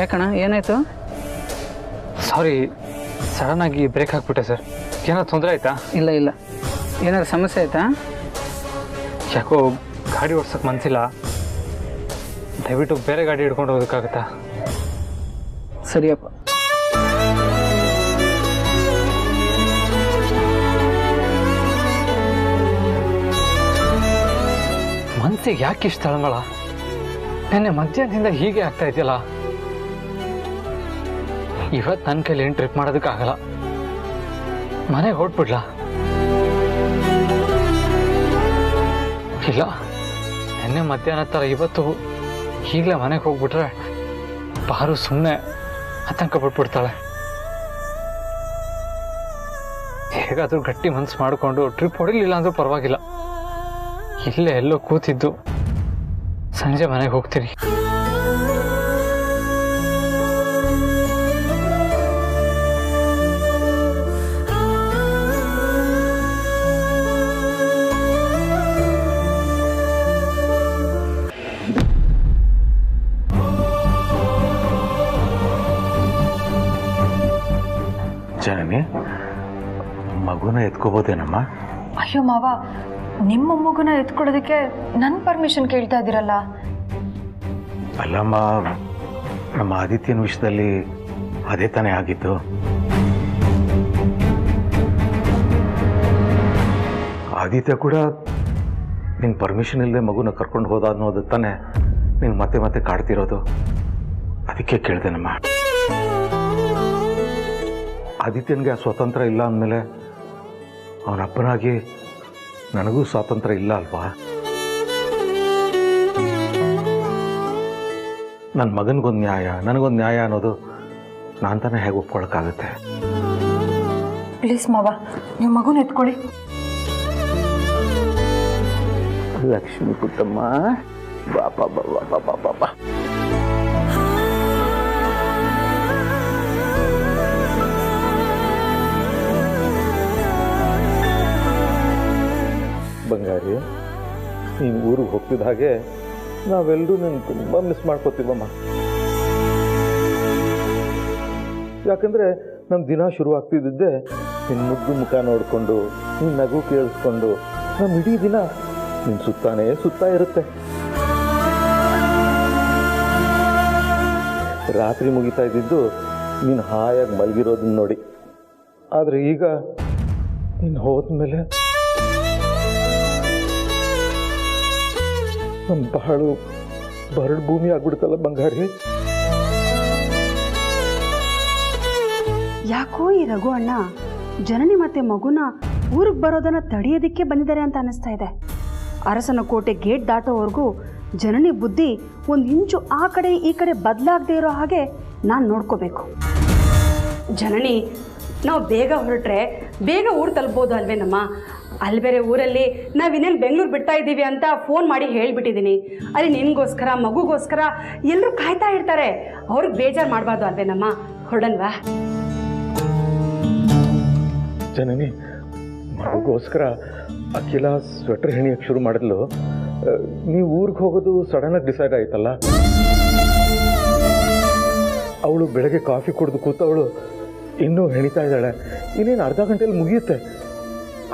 ಯಾಕಣ್ಣ ಏನಾಯ್ತು? ಸಾರಿ, ಸಡನ್ ಆಗಿ ಬ್ರೇಕ್ ಹಾಕ್ಬಿಟ್ಟೆ ಸರ್. ಏನಾದ್ರು ತೊಂದರೆ ಆಯ್ತಾ? ಇಲ್ಲ ಇಲ್ಲ, ಏನಾದ್ರು ಸಮಸ್ಯೆ ಆಯ್ತಾ? ಯಾಕೋ ಗಾಡಿ ಓಡ್ಸೋಕೆ ಮನಸ್ಸಿಲ್ಲ. ದಯವಿಟ್ಟು ಬೇರೆ ಗಾಡಿ ಹಿಡ್ಕೊಂಡು ಹೋಗೋದಕ್ಕಾಗತ್ತಾ? ಸರಿಯಪ್ಪ. ಮನಸ್ಸಿಗೆ ಯಾಕೆ ಇಷ್ಟು ತಳಮಳ? ನೆನ್ನೆ ಮಧ್ಯಾಹ್ನದಿಂದ ಹೀಗೆ ಆಗ್ತಾ ಇದೆಯಲ್ಲ. ಇವತ್ತು ನನ್ನ ಕೈಲಿ ಏನು ಟ್ರಿಪ್ ಮಾಡೋದಕ್ಕಾಗಲ್ಲ. ಮನೆಗೆ ಹೊರಟ್ಬಿಡ್ಲಾ? ಇಲ್ಲ, ನೆನ್ನೆ ಮಧ್ಯಾಹ್ನ ಥರ ಇವತ್ತು ಈಗಲೇ ಮನೆಗೆ ಹೋಗ್ಬಿಟ್ರೆ ಪಾರು ಸುಮ್ಮನೆ ಆತಂಕ ಪಟ್ಬಿಡ್ತಾಳೆ. ಹೇಗಾದರೂ ಗಟ್ಟಿ ಮನಸ್ಸು ಮಾಡಿಕೊಂಡು ಟ್ರಿಪ್ ಹೊಡಿಲಿಲ್ಲ ಅಂದ್ರೂ ಪರವಾಗಿಲ್ಲ, ಇಲ್ಲೇ ಎಲ್ಲೋ ಕೂತಿದ್ದು ಸಂಜೆ ಮನೆಗೆ ಹೋಗ್ತೀನಿ. ಜನನಿ, ಮಗುನ ಎತ್ಕೋಬೋದೇನಮ್ಮ? ಅಯ್ಯೋ ಮಾವ, ನಿಮ್ಮ ಮಗುನ ಎತ್ಕೊಳ್ಳೋದಕ್ಕೆ ನನ್ನ ಪರ್ಮಿಷನ್ ಕೇಳ್ತಾ ಇದ್ದೀರಲ್ಲ? ಅಲ್ಲಮ್ಮ, ನಮ್ಮ ಆದಿತ್ಯನ ವಿಷಯದಲ್ಲಿ ಅದೇ ತಾನೇ ಆಗಿತ್ತು. ಆದಿತ್ಯ ಕೂಡ ನಿನ್ನ ಪರ್ಮಿಷನ್ ಇಲ್ಲದೆ ಮಗುನ ಕರ್ಕೊಂಡು ಹೋದ ಅನ್ನೋದು ತಾನೇ ನೀನು ಮತ್ತೆ ಮತ್ತೆ ಕಾಡ್ತಿರೋದು. ಅದಕ್ಕೆ ಕೇಳ್ದೇನಮ್ಮ. ಆದಿತ್ಯನಿಗೆ ಸ್ವತಂತ್ರ ಇಲ್ಲ ಅಂದಮೇಲೆ ಅವನ ಅಪ್ಪನಾಗಿ ನನಗೂ ಸ್ವಾತಂತ್ರ್ಯ ಇಲ್ಲ ಅಲ್ವಾ? ನನ್ನ ಮಗನಿಗೊಂದು ನ್ಯಾಯ, ನನಗೊಂದು ನ್ಯಾಯ ಅನ್ನೋದು ನಾನು ತಾನೇ ಹೇಗೆ ಒಪ್ಕೊಳಕ್ಕಾಗುತ್ತೆ? ಪ್ಲೀಸ್ ಮಾವ, ನೀವು ಮಗುನ ಎತ್ಕೊಳ್ಳಿ. ಲಕ್ಷ್ಮಿ ಪುಟ್ಟಮ್ಮ, ಬಾಪಾ ಬಾಬಾ ಬಾಬಾ ಬಾಬಾ. ಬಂಗಾರಿ, ನೀನು ಊರಿಗೆ ಹೋಗ್ತಿದ್ದ ಹಾಗೆ ನಾವೆಲ್ಲರೂ ನಾನು ತುಂಬ ಮಿಸ್ ಮಾಡ್ಕೋತೀವಮ್ಮ. ಯಾಕಂದರೆ ನಮ್ಮ ದಿನ ಶುರು ಆಗ್ತಿದ್ದಿದ್ದೆ ನಿನ್ನ ಮುದ್ದು ಮುಖ ನೋಡಿಕೊಂಡು, ನಿನ್ನ ನಗು ಕೇಳಿಸ್ಕೊಂಡು ನಮ್ಮ ಇಡೀ ದಿನ ನಿನ್ನ ಸುತ್ತಾನೇ ಸುತ್ತಾ ಇರುತ್ತೆ. ರಾತ್ರಿ ಮುಗಿತಾ ಇದ್ದಿದ್ದು ನೀನು ಹಾಯಾಗಿ ಮಲಗಿರೋದನ್ನ ನೋಡಿ. ಆದರೆ ಈಗ ನೀನು ಹೋದ್ಮೇಲೆ ನಮ್ಮ ಬಹಳು ಬರಡು ಭೂಮಿ ಆಗ್ಬಿಡ್ತಲ್ಲ ಬಂಗಾರಿ. ಯಾಕೋ ಈ ರಘು ಅಣ್ಣ ಜನನಿ ಮತ್ತೆ ಮಗುನ ಊರಿಗೆ ಬರೋದನ್ನ ತಡೆಯೋದಕ್ಕೆ ಬಂದಿದ್ದಾರೆ ಅಂತ ಅನಿಸ್ತಾ ಇದೆ. ಅರಸನ ಕೋಟೆ ಗೇಟ್ ದಾಟೋವರೆಗೂ ಜನನಿ ಬುದ್ಧಿ ಒಂದು ಇಂಚು ಆ ಕಡೆ ಈ ಕಡೆ ಬದಲಾಗದೇ ಇರೋ ಹಾಗೆ ನಾನು ನೋಡ್ಕೋಬೇಕು. ಜನನಿ, ನಾವು ಬೇಗ ಹೊರಟ್ರೆ ಬೇಗ ಊರು ತಲುಪ್ಬೋದು ಅಲ್ವೇನಮ್ಮ? ಅಲ್ಲಿ ಬೇರೆ ಊರಲ್ಲಿ ನಾವು ಇನ್ನೇನು ಬೆಂಗಳೂರು ಬಿಡ್ತಾ ಇದ್ದೀವಿ ಅಂತ ಫೋನ್ ಮಾಡಿ ಹೇಳಿಬಿಟ್ಟಿದ್ದೀನಿ. ಅಲ್ಲಿ ನಿನಗೋಸ್ಕರ ಮಗುಗೋಸ್ಕರ ಎಲ್ಲರೂ ಕಾಯ್ತಾ ಇರ್ತಾರೆ. ಅವ್ರಿಗೆ ಬೇಜಾರು ಮಾಡಬಾರ್ದು ಅಲ್ವೇನಮ್ಮ? ಹೊರಡಲ್ವಾ? ಜನನಿ, ಮಗುಗೋಸ್ಕರ ಅಖಿಲ ಸ್ವೆಟರ್ ಹೆಣಿಯಕ್ಕೆ ಶುರು ಮಾಡಿದ್ಲು. ನೀವು ಊರಿಗೆ ಹೋಗೋದು ಸಡನ್ನಾಗಿ ಡಿಸೈಡ್ ಆಯ್ತಲ್ಲ. ಅವಳು ಬೆಳಗ್ಗೆ ಕಾಫಿ ಕುಡಿದು ಕೂತವಳು ಇನ್ನೂ ಹೆಣಿತಾ ಇದ್ದಾಳೆ. ಇನ್ನೇನು ಅರ್ಧ ಗಂಟೆಯಲ್ಲಿ ಮುಗಿಯುತ್ತೆ.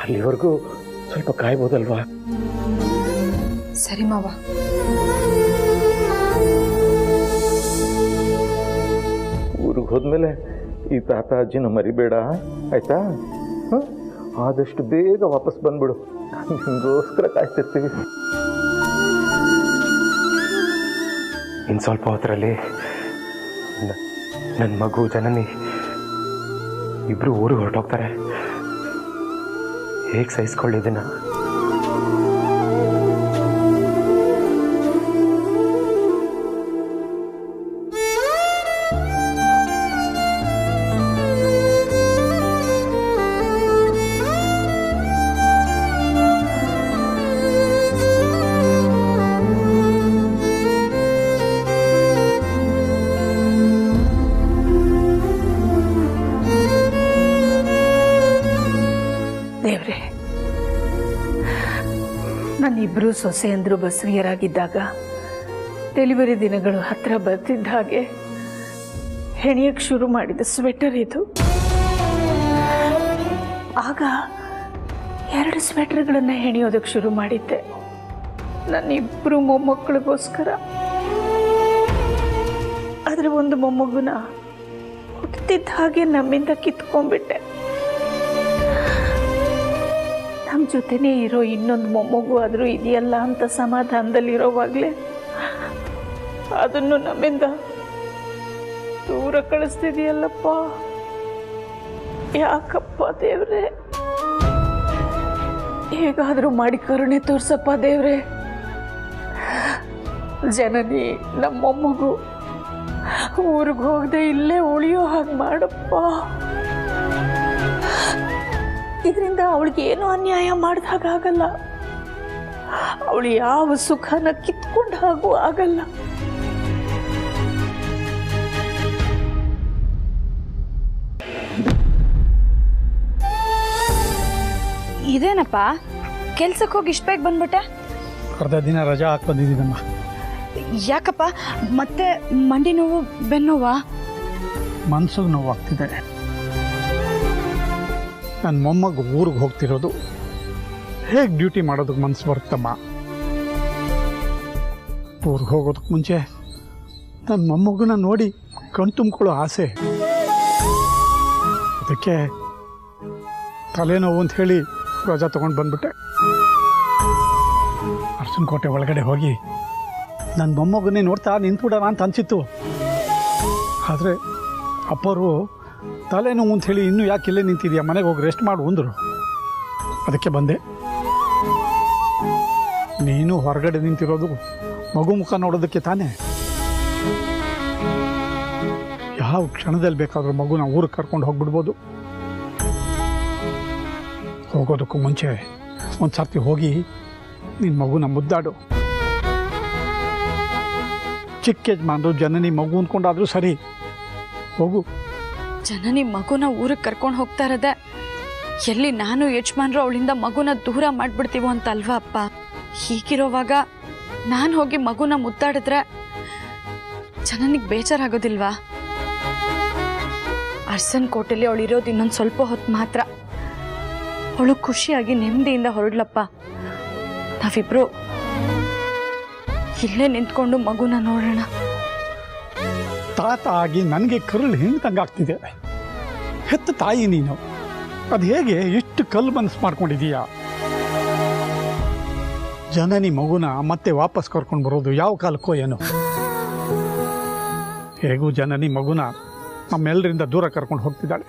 ಅಲ್ಲಿವರೆಗೂ ಸ್ವಲ್ಪ ಕಾಯ್ಬೋದಲ್ವಾ? ಸರಿ ಮಾವ. ಊರಿಗೆ ಹೋದ್ಮೇಲೆ ಈ ತಾತ ಅಜ್ಜಿನ ಮರಿಬೇಡ, ಆಯ್ತಾ? ಆದಷ್ಟು ಬೇಗ ವಾಪಸ್ ಬಂದ್ಬಿಡು, ನಿಮಗೋಸ್ಕರ ಕಾಯ್ತಿರ್ತೀವಿ. ಇನ್ನು ಸ್ವಲ್ಪ ಹೊತ್ತರಲ್ಲಿ ನನ್ನ ಮಗು ಜನನಿ ಇಬ್ರು ಊರಿಗೆ ಹೊರಟೋಗ್ತಾರೆ. ಹೇಗೆ ಸಹಿಸ್ಕೊಳ್ಳಿದ್ದೀನ? ದೇವ್ರೆ, ನನ್ನಿಬ್ಬರು ಸೊಸೆಯಂದ್ರು ಬಸರಿಯರಾಗಿದ್ದಾಗ ಡೆಲಿವರಿ ದಿನಗಳು ಹತ್ರ ಬರ್ತಿದ್ದ ಹಾಗೆ ಹೆಣಿಯಕ್ಕೆ ಶುರು ಮಾಡಿದ ಸ್ವೆಟರ್ ಇದು. ಆಗ 2 ಸ್ವೆಟರ್ಗಳನ್ನು ಹೆಣಿಯೋದಕ್ಕೆ ಶುರು ಮಾಡಿದ್ದೆ ನನ್ನಿಬ್ಬರು ಮೊಮ್ಮಕ್ಕಳಿಗೋಸ್ಕರ. ಆದರೆ ಒಂದು ಮೊಮ್ಮಗುನ ಹುಟ್ಟುತ್ತಿದ್ದ ಹಾಗೆ ನಮ್ಮಿಂದ ಕಿತ್ಕೊಂಡ್ಬಿಟ್ಟೆ. ನಮ್ಮ ಜೊತೆನೇ ಇರೋ ಇನ್ನೊಂದು ಮೊಮ್ಮಗು ಆದರೂ ಇದೆಯಲ್ಲ ಅಂತ ಸಮಾಧಾನದಲ್ಲಿರೋವಾಗಲೇ ಅದನ್ನು ನಮ್ಮಿಂದ ದೂರ ಕಳಿಸ್ತಿದೆಯಲ್ಲಪ್ಪ. ಯಾಕಪ್ಪ ದೇವ್ರೆ? ಹೇಗಾದರೂ ಮಾಡಿ ಕರುಣೆ ತೋರ್ಸಪ್ಪ ದೇವ್ರೆ. ಜನನಿ ನಮ್ಮ ಮೊಮ್ಮಗು ಊರಿಗೆ ಹೋಗದೆ ಇಲ್ಲೇ ಉಳಿಯೋ ಹಾಗೆ ಮಾಡಪ್ಪ. ಇದರಿಂದ ಅವಳಿಗೆ ಏನೋ ಅನ್ಯಾಯ ಮಾಡಿದಾಗಲ್ಲ, ಅವಳು ಯಾವ ಸುಖನ ಕಿತ್ಕೊಂಡ ಹಾಗೂ ಆಗಲ್ಲ. ಇದೇನಪ್ಪ, ಕೆಲ್ಸಕ್ಕೆ ಹೋಗಿ ಇಷ್ಟ ಬೇಗ ಬಂದ್ಬಿಟ್ಟೆ? ಅರ್ಧ ದಿನ ರಜಾ ಹಾಕಿ ಬಂದಿದ್ದೀನಮ್ಮ. ಯಾಕಪ್ಪ, ಮತ್ತೆ ಮಂಡಿ ನೋವು, ಬೆನ್ನೋವಾ? ಮನ್ಸಿಗೆ ನೋವಾಗ್ತಿದೆ. ನನ್ನ ಮೊಮ್ಮಗ ಊರಿಗೆ ಹೋಗ್ತಿರೋದು, ಹೇಗೆ ಡ್ಯೂಟಿ ಮಾಡೋದಕ್ಕೆ ಮನಸ್ಸು ಬರುತ್ತಮ್ಮ? ಊರಿಗೆ ಹೋಗೋದಕ್ಕೆ ಮುಂಚೆ ನನ್ನ ಮೊಮ್ಮಗನ ನೋಡಿ ಕಣ್ ತುಂಬಿಕೊಳ್ಳೋ ಆಸೆ. ಅದಕ್ಕೆ ತಲೆನೋವು ಅಂತ ಹೇಳಿ ರಜಾ ತೊಗೊಂಡು ಬಂದ್ಬಿಟ್ಟೆ. ಅರಸನಕೋಟೆ ಒಳಗಡೆ ಹೋಗಿ ನನ್ನ ಮೊಮ್ಮಗನ್ನೇ ನೋಡ್ತಾ ನಿಂತ್ಬಿಡೋಣ ಅಂತ ಅನಿಸಿತ್ತು. ಆದರೆ ಅಪ್ಪರು ತಲೆನೋವು ಅಂತ ಹೇಳಿ ಇನ್ನೂ ಯಾಕೆ ಇಲ್ಲೇ ನಿಂತಿದ್ಯಾ, ಮನೆಗೆ ಹೋಗಿ ರೆಸ್ಟ್ ಮಾಡು ಅಂದರು. ಅದಕ್ಕೆ ಬಂದೆ. ನೀನು ಹೊರಗಡೆ ನಿಂತಿರೋದು ಮಗು ಮುಖ ನೋಡೋದಕ್ಕೆ ತಾನೇ. ಯಾವ ಕ್ಷಣದಲ್ಲಿ ಬೇಕಾದರೂ ಮಗುನ ಊರಿಗೆ ಕರ್ಕೊಂಡು ಹೋಗ್ಬಿಡ್ಬೋದು. ಹೋಗೋದಕ್ಕೂ ಮುಂಚೆ ಒಂದು ಸರ್ತಿ ಹೋಗಿ ನಿನ್ನ ಮಗುನ ಮುದ್ದಾಡು. ಚಿಕ್ಕ ಯಜಮಾನ್ರು ಜನನಿ ಮಗು ಅಂದ್ಕೊಂಡಾದ್ರೂ ಸರಿ, ಹೋಗು. ಜನನಿ ಮಗುನ ಊರಿಗೆ ಕರ್ಕೊಂಡು ಹೋಗ್ತಾ ಇರೋದೆ ಎಲ್ಲಿ ನಾನು ಯಜಮಾನ್ರು ಅವಳಿಂದ ಮಗುನ ದೂರ ಮಾಡ್ಬಿಡ್ತೀವೋ ಅಂತ ಅಲ್ವಾ ಅಪ್ಪ? ಹೀಗಿರೋವಾಗ ನಾನು ಹೋಗಿ ಮಗುನ ಮುದ್ದಾಡಿದ್ರೆ ಜನನಿಗೆ ಬೇಜಾರಾಗೋದಿಲ್ವಾ? ಅರಸನಕೋಟೆಯಲ್ಲಿ ಅವಳಿರೋದು ಇನ್ನೊಂದು ಸ್ವಲ್ಪ ಹೊತ್ತು ಮಾತ್ರ. ಅವಳು ಖುಷಿಯಾಗಿ ನೆಮ್ಮದಿಯಿಂದ ಹೊರಡ್ಲಪ್ಪ. ನಾವಿಬ್ರು ಇಲ್ಲೇ ನಿಂತ್ಕೊಂಡು ಮಗುನ ನೋಡೋಣ. ತಾತ ಆಗಿ ನನಗೆ ಕರುಳು ಹೆಂಗ್ತಂಗಾಗ್ತಿದೆ. ಹೆತ್ತ ತಾಯಿ ನೀನು, ಅದು ಹೇಗೆ ಎಷ್ಟು ಕಲ್ಲು ಮನಸ್ಸು ಮಾಡ್ಕೊಂಡಿದೀಯಾ? ಜನನಿ ಮಗುನ ಮತ್ತೆ ವಾಪಸ್ ಕರ್ಕೊಂಡು ಬರೋದು ಯಾವ ಕಾಲಕ್ಕೋ ಏನೋ. ಹೇಗೂ ಜನನಿ ಮಗುನ ನಮ್ಮೆಲ್ಲರಿಂದ ದೂರ ಕರ್ಕೊಂಡು ಹೋಗ್ತಿದ್ದಾಳೆ.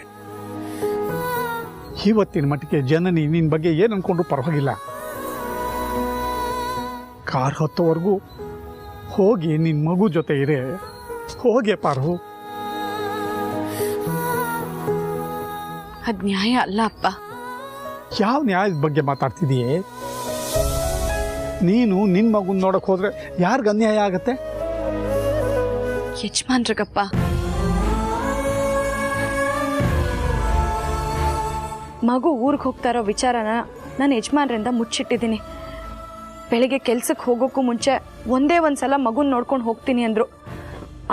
ಇವತ್ತಿನ ಮಟ್ಟಿಗೆ ಜನನಿ ನಿನ್ನ ಬಗ್ಗೆ ಏನು ಅನ್ಕೊಂಡ್ರು ಪರವಾಗಿಲ್ಲ. ಕಾರ್ ಹೊತ್ತವರೆಗೂ ಹೋಗಿ ನಿನ್ನ ಮಗು ಜೊತೆ ಇರೇ. ಹೋಗೆ ಪಾರು. ಅದ್ ನ್ಯಾಯ ಅಲ್ಲ ಅಪ್ಪ. ಯಾವ ನ್ಯಾಯದ ಬಗ್ಗೆ ಮಾತಾಡ್ತಿದೀಯೇ? ನೀನು ನಿನ್ನ ಮಗುನ ನೋಡಕ್ ಹೋದ್ರೆ ಯಾರಿಗ ಅನ್ಯಾಯ ಆಗತ್ತೆ? ಯಜಮಾನ್ರಿಗಪ್ಪ. ಮಗು ಊರಿಗೆ ಹೋಗ್ತಾ ಇರೋ ವಿಚಾರನ ನಾನು ಯಜಮಾನ್ರಿಂದ ಮುಚ್ಚಿಟ್ಟಿದ್ದೀನಿ. ಬೆಳಿಗ್ಗೆ ಕೆಲ್ಸಕ್ಕೆ ಹೋಗೋಕ್ಕೂ ಮುಂಚೆ ಒಂದೇ ಒಂದ್ಸಲ ಮಗುನ ನೋಡ್ಕೊಂಡು ಹೋಗ್ತೀನಿ ಅಂದರು.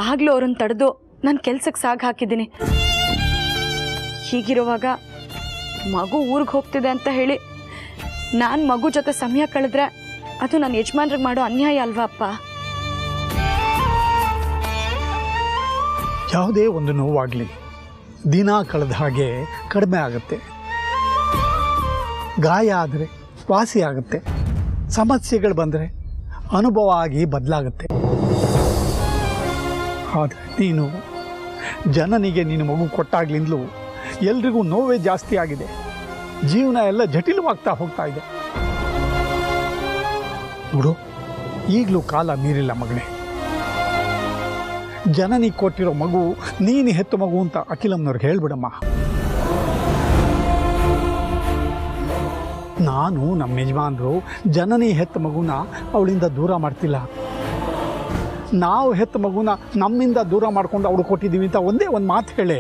ಆಗ್ಲೂ ಅವ್ರನ್ನ ತಡೆದು ನಾನು ಕೆಲ್ಸಕ್ಕೆ ಸಾಗ ಹಾಕಿದ್ದೀನಿ. ಹೀಗಿರುವಾಗ ಮಗು ಊರಿಗೆ ಹೋಗ್ತಿದೆ ಅಂತ ಹೇಳಿ ನಾನು ಮಗು ಜೊತೆ ಸಮಯ ಕಳೆದ್ರೆ ಅದು ನನ್ನ ಯಜಮಾನ್ರಿಗೆ ಮಾಡೋ ಅನ್ಯಾಯ ಅಲ್ವಾ ಅಪ್ಪ? ಯಾವುದೇ ಒಂದು ನೋವಾಗಲಿ ದಿನ ಕಳೆದ ಹಾಗೆ ಕಡಿಮೆ ಆಗುತ್ತೆ. ಗಾಯ ಆದರೆ ವಾಸಿ ಆಗುತ್ತೆ. ಸಮಸ್ಯೆಗಳು ಬಂದರೆ ಅನುಭವ ಆಗಿ ಬದಲಾಗುತ್ತೆ. ಆದರೆ ನೀನು ಜನನಿಗೆ ನೀನು ಮಗು ಕೊಟ್ಟಾಗ್ಲಿಂದಲೂ ಎಲ್ರಿಗೂ ನೋವೇ ಜಾಸ್ತಿ ಆಗಿದೆ. ಜೀವನ ಎಲ್ಲ ಜಟಿಲವಾಗ್ತಾ ಹೋಗ್ತಾ ಇದೆ. ನೋಡು, ಈಗಲೂ ಕಾಲ ಮೀರಿಲ್ಲ ಮಗನೇ. ಜನನಿ ಕೊಟ್ಟಿರೋ ಮಗು ನೀನು ಹೆತ್ತು ಮಗು ಅಂತ ಅಖಿಲಮ್ಮನವ್ರಿಗೆ ಹೇಳ್ಬಿಡಮ್ಮ. ನಾನು ನಮ್ಮ ಯಜಮಾನರು ಜನನಿ ಹೆತ್ತ ಮಗುನ ಅವಳಿಂದ ದೂರ ಮಾಡ್ತಿಲ್ಲ. ನಾವು ಹೆತ್ತ ಮಗುನ ನಮ್ಮಿಂದ ದೂರ ಮಾಡ್ಕೊಂಡು ಅವಳು ಕೊಟ್ಟಿದ್ದೀವಿ ಅಂತ ಒಂದೇ ಒಂದು ಮಾತು ಹೇಳಿ.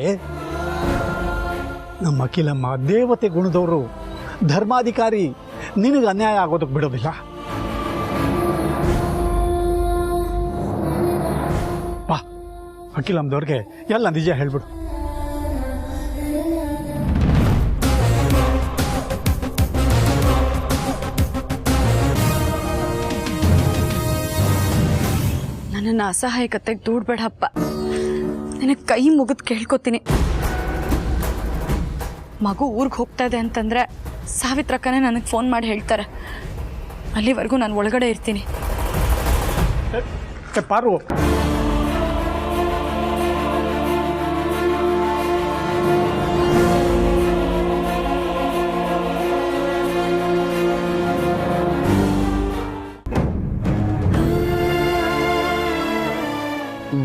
ನಮ್ಮ ಅಖಿಲಮ್ಮ ದೇವತೆ ಗುಣದವರು, ಧರ್ಮಾಧಿಕಾರಿ, ನಿನಗೆ ಅನ್ಯಾಯ ಆಗೋದಕ್ಕೆ ಬಿಡೋದಿಲ್ಲ. ಬಾ, ಅಖಿಲಮ್ಮದವ್ರಿಗೆ ಎಲ್ಲ ನಿಜ ಹೇಳ್ಬಿಡು. ನನ್ನ ಅಸಹಾಯಕತೆಗೆ ದೂಡ್ಬೇಡಪ್ಪ. ನಿನಗೆ ಕೈ ಮುಗಿದು ಕೇಳ್ಕೊತೀನಿ. ಮಗು ಊರಿಗೆ ಹೋಗ್ತಾ ಇದೆ ಅಂತಂದರೆ ಸಾವಿತ್ರಕ್ಕನೇ ನನಗೆ ಫೋನ್ ಮಾಡಿ ಹೇಳ್ತಾರೆ. ಅಲ್ಲಿವರೆಗೂ ನಾನು ಒಳಗಡೆ ಇರ್ತೀನಿ. ಪಾರು,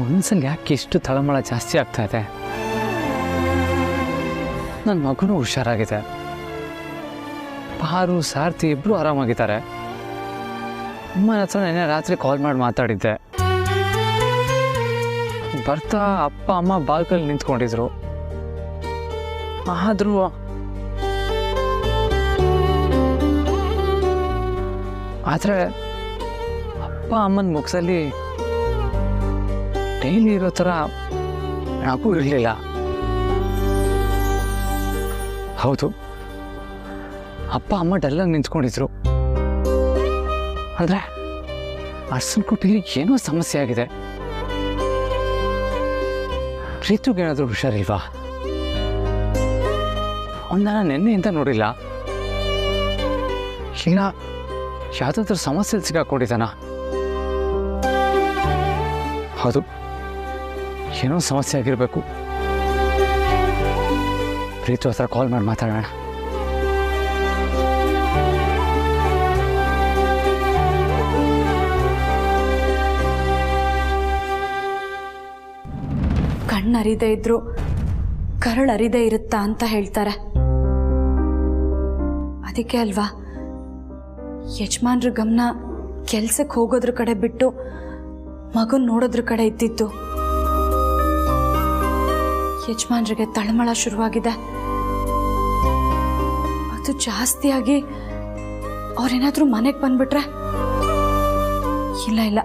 ಮನ್ಸಲ್ಲಿ ಯಾಕೆ ಇಷ್ಟು ತಳಮಳ ಜಾಸ್ತಿ ಆಗ್ತಾ ಇದೆ? ನನ್ನ ಮಗುನೂ ಹುಷಾರಾಗಿದೆ, ಪಾರು ಸಾರ್ಥಿ ಇಬ್ಬರು ಆರಾಮಾಗಿದ್ದಾರೆ. ಅಮ್ಮನ ಹತ್ರ ನೆನ್ನೆ ರಾತ್ರಿ ಕಾಲ್ ಮಾಡಿ ಮಾತಾಡಿದ್ದೆ. ಬರ್ತಾ ಅಪ್ಪ ಅಮ್ಮ ಬಾಲ್ಕಲ್ಲಿ ನಿಂತ್ಕೊಂಡಿದ್ರು. ಆದರೂ ಆದರೆ ಅಪ್ಪ ಅಮ್ಮನ ಮುಖದಲ್ಲಿ ಡೈಲಿ ಇರೋ ಥರ ಯಾಕೂ ಇರಲಿಲ್ಲ. ಹೌದು, ಅಪ್ಪ ಅಮ್ಮ ಡಲ್ಲಾಗಿ ನಿಂತ್ಕೊಂಡಿದ್ರು. ಅಂದರೆ ಅರ್ಸನ್ಕೋಟೆಯಲ್ಲಿ ಏನೋ ಸಮಸ್ಯೆ ಆಗಿದೆ. ಪ್ರೀತುಗೇನಾದರೂ ಹುಷಾರಿಲ್ವಾ? ಅವನ್ನ ನೆನ್ನೆಯಿಂದ ನೋಡಿಲ್ಲ. ಇಲ್ಲ ಯಾವುದಾದ್ರೂ ಸಮಸ್ಯೆ ಸಿಗಾಕೊಂಡಿದ್ದಾನ? ಹೌದು, ಏನೋ ಸಮಸ್ಯೆ ಆಗಿರಬೇಕು. ಪ್ರೀತು ಹತ್ರ ಕಾಲ್ ಮಾಡಿ ಮಾತಾಡೋಣ. ಕಣ್ಣರಿದೇ ಇದ್ರು ಕರಳರಿದೇ ಇರುತ್ತಾ ಅಂತ ಹೇಳ್ತಾರೆ. ಅದಕ್ಕೆ ಅಲ್ವಾ ಯಜಮಾನ್ರ ಗಮನ ಕೆಲ್ಸಕ್ಕೆ ಹೋಗೋದ್ರ ಕಡೆ ಬಿಟ್ಟು ಮಗನ್ ನೋಡೋದ್ರ ಕಡೆ ಇದ್ದಿತ್ತು. ಯಜಮಾನ್ರಿಗೆ ತಳಮಳ ಶುರುವಾಗಿದೆ. ಅದು ಜಾಸ್ತಿಯಾಗಿ ಅವ್ರೇನಾದ್ರೂ ಮನೆಗೆ ಬಂದ್ಬಿಟ್ರೆ? ಇಲ್ಲ ಇಲ್ಲ,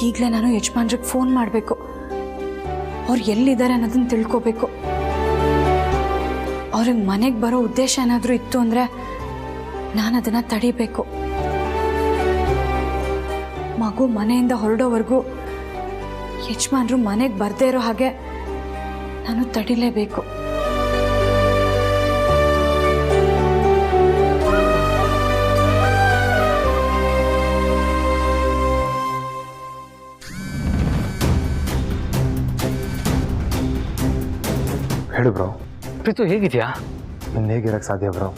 ಈಗಲೇ ನಾನು ಯಜಮಾನ್ರಿಗೆ ಫೋನ್ ಮಾಡಬೇಕು. ಅವ್ರು ಎಲ್ಲಿದ್ದಾರೆ ಅನ್ನೋದನ್ನ ತಿಳ್ಕೋಬೇಕು. ಅವ್ರಿಗೆ ಮನೆಗೆ ಬರೋ ಉದ್ದೇಶ ಏನಾದರೂ ಇತ್ತು ಅಂದರೆ ನಾನು ಅದನ್ನು ತಡಿಬೇಕು. ಮಗು ಮನೆಯಿಂದ ಹೊರಡೋವರೆಗೂ ಯಜಮಾನ್ರು ಮನೆಗೆ ಬರದೇ ಇರೋ ಹಾಗೆ ನಾನು ತಡಿಲೇಬೇಕು. ಹೇಳು ಬ್ರೋ. ಪ್ರೀತು ಹೇಗಿದೆಯಾ? ಇನ್ನು ಹೇಗಿರಕ್ಕೆ ಸಾಧ್ಯ ಬ್ರೋ?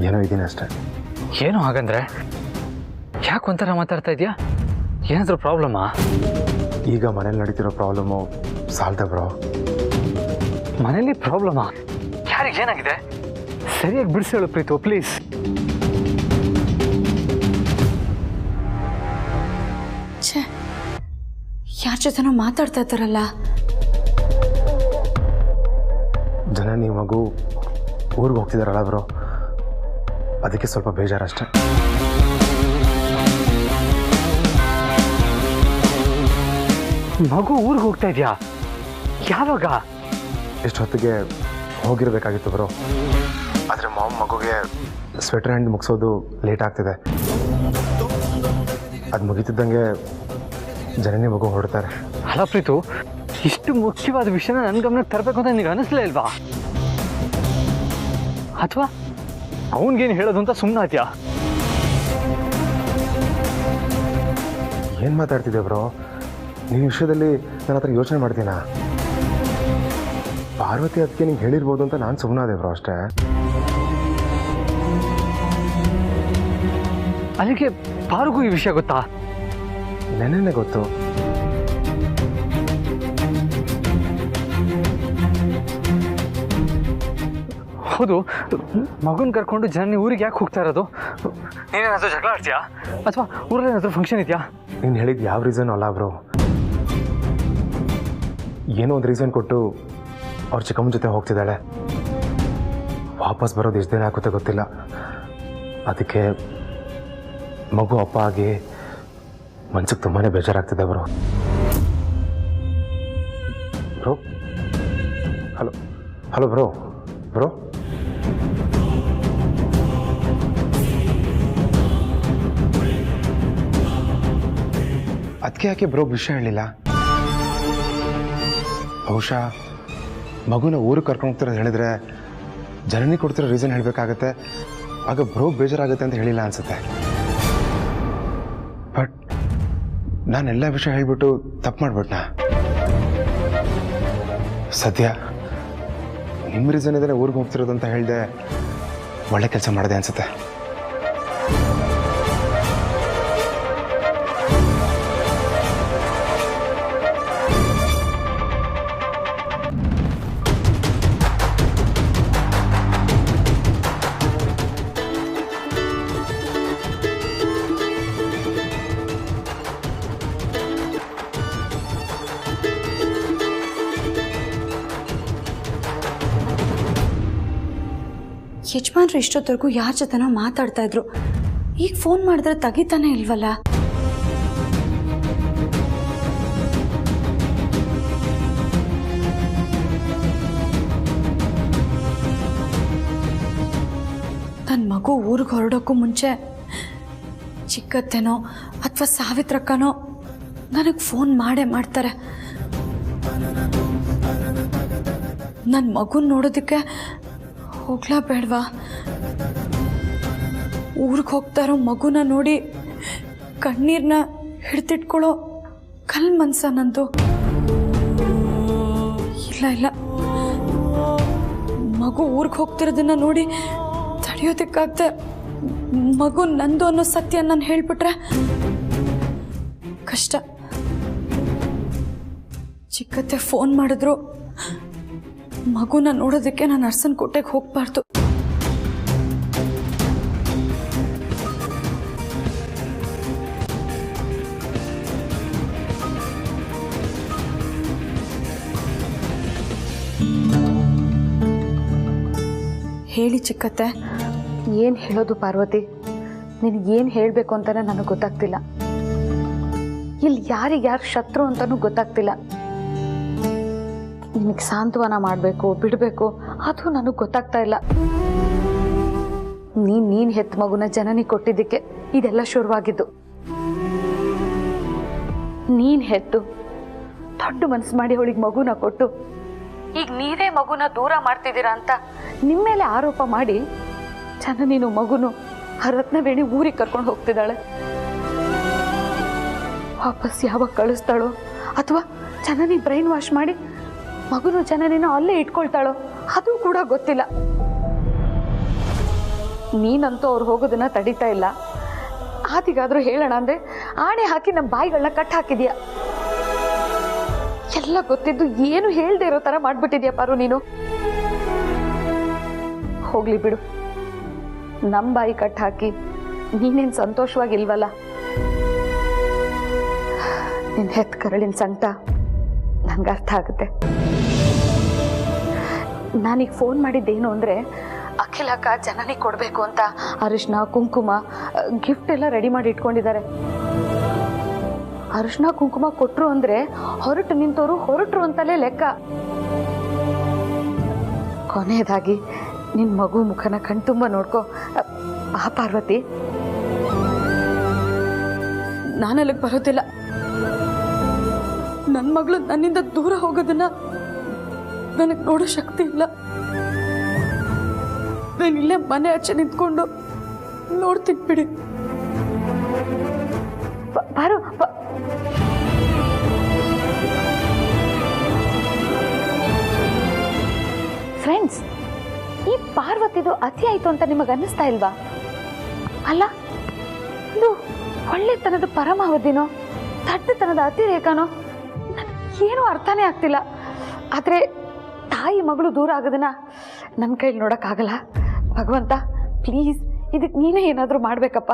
ಏನೋ ಇದ್ದೀನಿ ಅಷ್ಟೇ. ಏನೋ ಹಾಗಂದ್ರೆ ಯಾಕೆ ಒಂಥರ ಮಾತಾಡ್ತಾ ಇದೆಯಾ? ಏನಾದರೂ ಪ್ರಾಬ್ಲಮ್ಮಾ? ಈಗ ಮನೇಲಿ ನಡೀತಿರೋ ಪ್ರಾಬ್ಲಮ್ಮು ಸಾಲ್ದ ಬ್ರೋ. ಮನೇಲಿ ಪ್ರಾಬ್ಲಮ್ಮಾ? ಯಾರಿಗೆ ಏನಾಗಿದೆ? ಸರಿಯಾಗಿ ಬಿಡಿಸಿ ಹೇಳು ಪ್ರೀತು, ಪ್ಲೀಸ್. ಛೇ, ಯಾರ ಜೊತೆನೋ ಮಾತಾಡ್ತಾ ಇದ್ದಾರಲ್ಲ. ಜನನಿ ಮಗು ಊರಿಗೆ ಹೋಗ್ತಿದಾರಲ್ಲ ಬ್ರೋ, ಅದಕ್ಕೆ ಸ್ವಲ್ಪ ಬೇಜಾರಷ್ಟೆ. ಮಗು ಊರಿಗೆ ಹೋಗ್ತಾ ಇದೆಯಾ? ಯಾವಾಗ? ಇಷ್ಟೊತ್ತಿಗೆ ಹೋಗಿರಬೇಕಾಗಿತ್ತು ಬ್ರೋ. ಆದರೆ ಮಗುಗೆ ಸ್ವೆಟರ್ ಹ್ಯಾಂಡ್ ಮುಗಿಸೋದು ಲೇಟ್ ಆಗ್ತಿದೆ. ಅದು ಮುಗಿತಿದ್ದಂಗೆ ಜನನಿ ಮಗು ಹೊರಡ್ತಾರೆ. ಅಲ್ಲ ಪ್ರೀತು, ಇಷ್ಟು ಮುಖ್ಯವಾದ ವಿಷಯನ ನನ್ನ ಗಮನಕ್ಕೆ ತರಬೇಕು ಅಂತ ನಿನಗೆ ಅನಿಸ್ಲೇ ಇಲ್ವಾ? ಅಥವಾ ಅವನಿಗೇನು ಹೇಳೋದು ಅಂತ ಸುಮ್ಮನೆ ಆಯ್ತಾ? ಏನು ಮಾತಾಡ್ತಿದ್ದೆ ಬ್ರೋ? ನಿನ್ನ ವಿಷಯದಲ್ಲಿ ನನ್ನ ಹತ್ರ ಯೋಚನೆ ಮಾಡ್ತೀನಾ? ಪಾರ್ವತಿ ಅದಕ್ಕೆ ನಿಂಗೆ ಹೇಳಿರ್ಬೋದು ಅಂತ ನಾನು ಸುಮ್ಮನಾದೆ ಬ್ರೋ ಅಷ್ಟೇ. ಅಲ್ಲಿಗೆ ಪಾರುಗೂ ಈ ವಿಷಯ ಗೊತ್ತಾ? ನೆನ್ನೆ ಗೊತ್ತು. ಹೌದು, ಮಗುನ ಕರ್ಕೊಂಡು ಜನನಿ ಊರಿಗೆ ಯಾಕೆ ಹೋಗ್ತಾ ಇರೋದು? ನೀನೇನಾದ್ರೂ ಜಗಳ ಆಡ್ತೀಯಾ ಅಥವಾ ಊರಲ್ಲಿ ಏನಾದರೂ ಫಂಕ್ಷನ್ ಇದೆಯಾ? ನೀನು ಹೇಳಿದ್ದು ಯಾವ ರೀಸನ್ ಅಲ್ಲ ಬ್ರೋ. ಏನೋ ಒಂದು ರೀಸನ್ ಕೊಟ್ಟು ಅವ್ರ ಚಿಕ್ಕಮ್ಮನ ಜೊತೆ ಹೋಗ್ತಿದ್ದಾಳೆ. ವಾಪಸ್ ಬರೋದು ಎಷ್ಟು ದಿನ ಆಗುತ್ತೆ ಗೊತ್ತಿಲ್ಲ. ಅದಕ್ಕೆ ಮಗು ಅಪ್ಪ ಆಗಿ ಮನ್ಸಿಗೆ ತುಂಬಾ ಬೇಜಾರಾಗ್ತಿದೆ ಬ್ರೋ. Bro hello bro. ಅದಕ್ಕೆ ಯಾಕೆ ಬ್ರೋ ವಿಷಯ ಹೇಳಿಲ್ಲ? ಬಹುಶಃ ಮಗುನ ಊರಿಗೆ ಕರ್ಕೊಂಡು ಹೋಗ್ತಿರೋದು ಹೇಳಿದ್ರೆ ಜನನಿ ಕೊಡ್ತಿರೋ ರೀಸನ್ ಹೇಳಬೇಕಾಗತ್ತೆ. ಆಗ ಬ್ರೋಗ್ ಬೇಜಾರಾಗುತ್ತೆ ಅಂತ ಹೇಳಿಲ್ಲ ಅನ್ಸುತ್ತೆ. ಬಟ್ ನಾನೆಲ್ಲ ವಿಷಯ ಹೇಳಿಬಿಟ್ಟು ತಪ್ಪು ಮಾಡ್ಬಿಟ್ನಾ? ಸದ್ಯ ನಿಮ್ಮ ರೀಸನ್ ಇದ್ರೆ ಊರಿಗೆ ಹೋಗ್ತಿರೋದು ಅಂತ ಹೇಳಿದೆ ಒಳ್ಳೆ ಕೆಲಸ ಮಾಡಿದೆ ಅನ್ಸುತ್ತೆ. ಯಜಮಾನ್ರು ಇಷ್ಟೊತ್ತರೆಗೂ ಯಾರ ಜೊತೆನೋ ಮಾತಾಡ್ತಾ ಇದ್ರು. ಈಗ ಫೋನ್ ಮಾಡಿದ್ರೆ ತೆಗಿತಾನೆ ಇಲ್ವಲ್ಲ? ನನ್ನ ಮಗು ಊರಿಗೆ ಹೊರಡೋಕ್ಕೂ ಮುಂಚೆ ಚಿಕ್ಕತ್ತೇನೋ ಅಥವಾ ಸಾವಿತ್ರಕ್ಕನೋ ನನಗೆ ಫೋನ್ ಮಾಡ್ತಾರೆ. ನನ್ನ ಮಗುನ ನೋಡೋದಕ್ಕೆ ಹೋಗ್ಲಾ ಬೇಡವಾ? ಊರಿಗೆ ಹೋಗ್ತಾ ಇರೋ ಮಗುನ ನೋಡಿ ಕಣ್ಣೀರನ್ನ ಹಿಡ್ತಿಟ್ಕೊಳ್ಳೋ ಕಲ್ ಮನ್ಸ ನಂದು. ಇಲ್ಲ, ಮಗು ಊರಿಗೆ ಹೋಗ್ತಿರೋದನ್ನ ನೋಡಿ ತಡೆಯೋದಕ್ಕಾಗ್ದೆ ಮಗು ನಂದು ಅನ್ನೋ ಸತ್ಯ ನಾನು ಹೇಳ್ಬಿಟ್ರೆ ಕಷ್ಟ. ಚಿಕ್ಕತ್ತೆ ಫೋನ್ ಮಾಡಿದ್ರು ಮಗುನ ನೋಡೋದಕ್ಕೆ ನಾನು ಅರಸನ ಕೋಟೆಗೆ ಹೋಗ್ಬಾರ್ದು. ಹೇಳಿ ಚಿಕ್ಕತ್ತೆ. ಏನು ಹೇಳೋದು ಪಾರ್ವತಿ? ನಿನಗೇನು ಹೇಳಬೇಕು ಅಂತಾನೆ ನನಗೆ ಗೊತ್ತಾಗ್ತಿಲ್ಲ. ಇಲ್ಲಿ ಯಾರಿಗ್ಯಾರು ಶತ್ರು ಅಂತಲೂ ಗೊತ್ತಾಗ್ತಿಲ್ಲ. ನಿನಗೆ ಸಾಂತ್ವನ ಮಾಡಬೇಕು ಬಿಡಬೇಕು ಅದು ನನಗೆ ಗೊತ್ತಾಗ್ತಾ ಇಲ್ಲ. ನೀನು ಹೆತ್ತ ಮಗುನ ಜನನಿ ಕೊಟ್ಟಿದ್ದಕ್ಕೆ ಇದೆಲ್ಲ ಶುರುವಾಗಿದ್ದು. ನೀನು ಹೆತ್ತು ದೊಡ್ಡ ಮನಸ್ಸು ಮಾಡಿ ಅವಳಿಗೆ ಮಗುನ ಕೊಟ್ಟು ಈಗ ನೀವೇ ಮಗುನ ದೂರ ಮಾಡ್ತಿದ್ದೀರಾ ಅಂತ ನಿಮ್ಮ ಮೇಲೆ ಆರೋಪ ಮಾಡಿ ಜನನಿನು ಮಗುನು ಆ ರತ್ನವೇಣಿ ಊರಿಗೆ ಕರ್ಕೊಂಡು ಹೋಗ್ತಿದ್ದಾಳೆ. ವಾಪಸ್ ಯಾವಾಗ ಕಳಿಸ್ತಾಳೋ ಅಥವಾ ಜನನಿ ಬ್ರೈನ್ ವಾಶ್ ಮಾಡಿ ಮಗುನು ಜನನಿನ ಅಲ್ಲೇ ಇಟ್ಕೊಳ್ತಾಳೋ ಅದು ಕೂಡ ಗೊತ್ತಿಲ್ಲ. ನೀನಂತೂ ಅವ್ರು ಹೋಗೋದನ್ನ ತಡೀತಾ ಇಲ್ಲ. ಆತಿಗಾದ್ರೂ ಹೇಳೋಣ ಅಂದ್ರೆ ಆಣೆ ಹಾಕಿ ನಮ್ಮ ಬಾಯಿಗಳನ್ನ ಕಟ್ ಹಾಕಿದ್ಯಾ. ಎಲ್ಲ ಗೊತ್ತಿದ್ದು ಏನು ಹೇಳ್ದೆ ಇರೋ ತರ ಮಾಡ್ಬಿಟ್ಟಿದ್ಯಾ ಪಾರು ನೀನು. ಹೋಗ್ಲಿ ಬಿಡು, ನಮ್ಮ ಬಾಯಿ ಕಟ್ ಹಾಕಿ ನೀನೇನ್ ಸಂತೋಷವಾಗಿಲ್ವಲ್ಲ. ನಿನ್ ಹೆತ್ ಕರಳಿನ ಸಂಕಟ ನಂಗೆ ಅರ್ಥ ಆಗುತ್ತೆ. ನಾನೀಗ ಫೋನ್ ಮಾಡಿದ್ದೇನು ಅಂದರೆ ಅಖಿಲಕ್ಕ ಜನನಿ ಕೊಡಬೇಕು ಅಂತ ಅರಿಶಿನ ಕುಂಕುಮ ಗಿಫ್ಟ್ ಎಲ್ಲ ರೆಡಿ ಮಾಡಿ ಇಟ್ಕೊಂಡಿದ್ದಾರೆ. ಅರಿಶಿನ ಕುಂಕುಮ ಕೊಟ್ಟರು ಅಂದರೆ ಹೊರಟು ನಿಂತವರು ಹೊರಟರು ಅಂತಲೇ ಲೆಕ್ಕ. ಕೊನೆಯದಾಗಿ ನಿನ್ನ ಮಗು ಮುಖನ ಕಣ್ತುಂಬ ನೋಡ್ಕೊ ಆ ಪಾರ್ವತಿ. ನಾನಲ್ಲಿಗೆ ಬರೋದಿಲ್ಲ. ನನ್ನ ಮಗಳು ನನ್ನಿಂದ ದೂರ ಹೋಗೋದನ್ನ ನನಗೆ ನೋಡೋ ಶಕ್ತಿ ಇಲ್ಲ. ನಾನು ಇಲ್ಲೇ ಮನೆ ಆಚೆ ನಿಂತ್ಕೊಂಡು ನೋಡ್ತೀನಿ ಬಿಡಿ. ಬಾರು ಫ್ರೆಂಡ್ಸ್, ಈ ಪಾರ್ವತಿದು ಅತಿ ಆಯಿತು ಅಂತ ನಿಮಗೆ ಅನ್ನಿಸ್ತಾ ಇಲ್ವಾ? ಅಲ್ಲ, ಇದು ಒಳ್ಳೆತನದ ಪರಮಾವಧಿನೋ ದಡ್ಡತನದ ಅತಿರೇಕನೋ ಏನೂ ಅರ್ಥನೇ ಆಗ್ತಿಲ್ಲ. ಆದರೆ ತಾಯಿ ಮಗಳು ದೂರ ಆಗೋದನ್ನ ನನ್ನ ಕೈಲಿ ನೋಡೋಕ್ಕಾಗಲ್ಲ. ಭಗವಂತ, ಪ್ಲೀಸ್ ಇದಕ್ಕೆ ನೀನೇ ಏನಾದರೂ ಮಾಡಬೇಕಪ್ಪ.